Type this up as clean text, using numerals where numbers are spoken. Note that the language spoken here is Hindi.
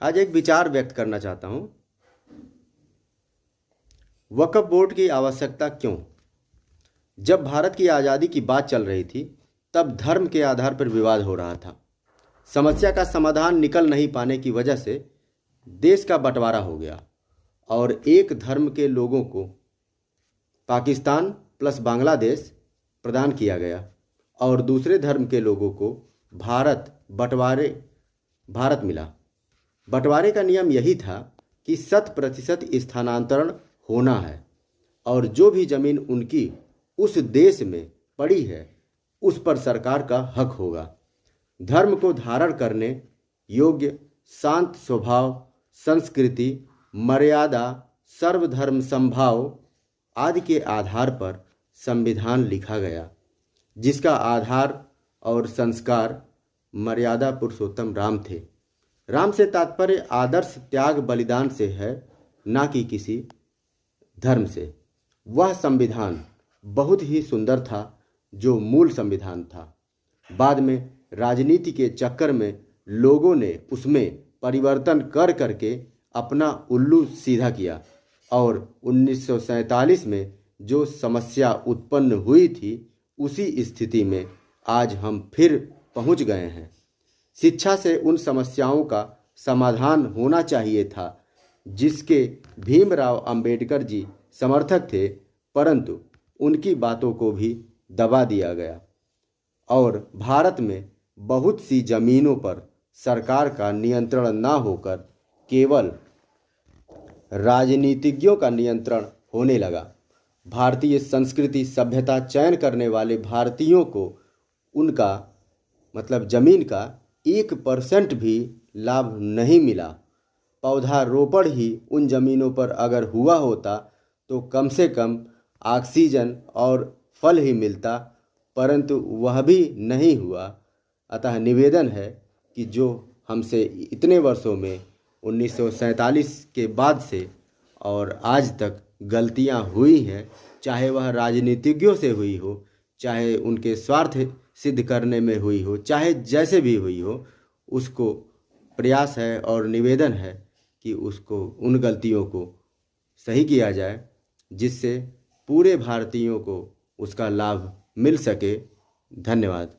आज एक विचार व्यक्त करना चाहता हूं। वक्फ बोर्ड की आवश्यकता क्यों? जब भारत की आज़ादी की बात चल रही थी तब धर्म के आधार पर विवाद हो रहा था। समस्या का समाधान निकल नहीं पाने की वजह से देश का बंटवारा हो गया और एक धर्म के लोगों को पाकिस्तान प्लस बांग्लादेश प्रदान किया गया और दूसरे धर्म के लोगों को भारत मिला। बंटवारे का नियम यही था कि 100% स्थानांतरण होना है और जो भी जमीन उनकी उस देश में पड़ी है उस पर सरकार का हक होगा। धर्म को धारण करने योग्य शांत स्वभाव, संस्कृति, मर्यादा, सर्वधर्म समभाव आदि के आधार पर संविधान लिखा गया, जिसका आधार और संस्कार मर्यादा पुरुषोत्तम राम थे। राम से तात्पर्य आदर्श त्याग बलिदान से है, ना कि किसी धर्म से। वह संविधान बहुत ही सुंदर था जो मूल संविधान था। बाद में राजनीति के चक्कर में लोगों ने उसमें परिवर्तन कर करके अपना उल्लू सीधा किया और 1947 में जो समस्या उत्पन्न हुई थी उसी स्थिति में आज हम फिर पहुंच गए हैं। शिक्षा से उन समस्याओं का समाधान होना चाहिए था जिसके भीमराव अंबेडकर जी समर्थक थे, परंतु उनकी बातों को भी दबा दिया गया और भारत में बहुत सी जमीनों पर सरकार का नियंत्रण न होकर केवल राजनीतिज्ञों का नियंत्रण होने लगा। भारतीय संस्कृति सभ्यता चयन करने वाले भारतीयों को उनका मतलब जमीन का 1% भी लाभ नहीं मिला। पौधारोपण ही उन जमीनों पर अगर हुआ होता तो कम से कम ऑक्सीजन और फल ही मिलता, परंतु वह भी नहीं हुआ। अतः निवेदन है कि जो हमसे इतने वर्षों में 1947 के बाद से और आज तक गलतियां हुई हैं, चाहे वह राजनीतिज्ञों से हुई हो, चाहे उनके स्वार्थ सिद्ध करने में हुई हो, चाहे जैसे भी हुई हो, उसको प्रयास है और निवेदन है कि उसको उन गलतियों को सही किया जाए जिससे पूरे भारतीयों को उसका लाभ मिल सके। धन्यवाद।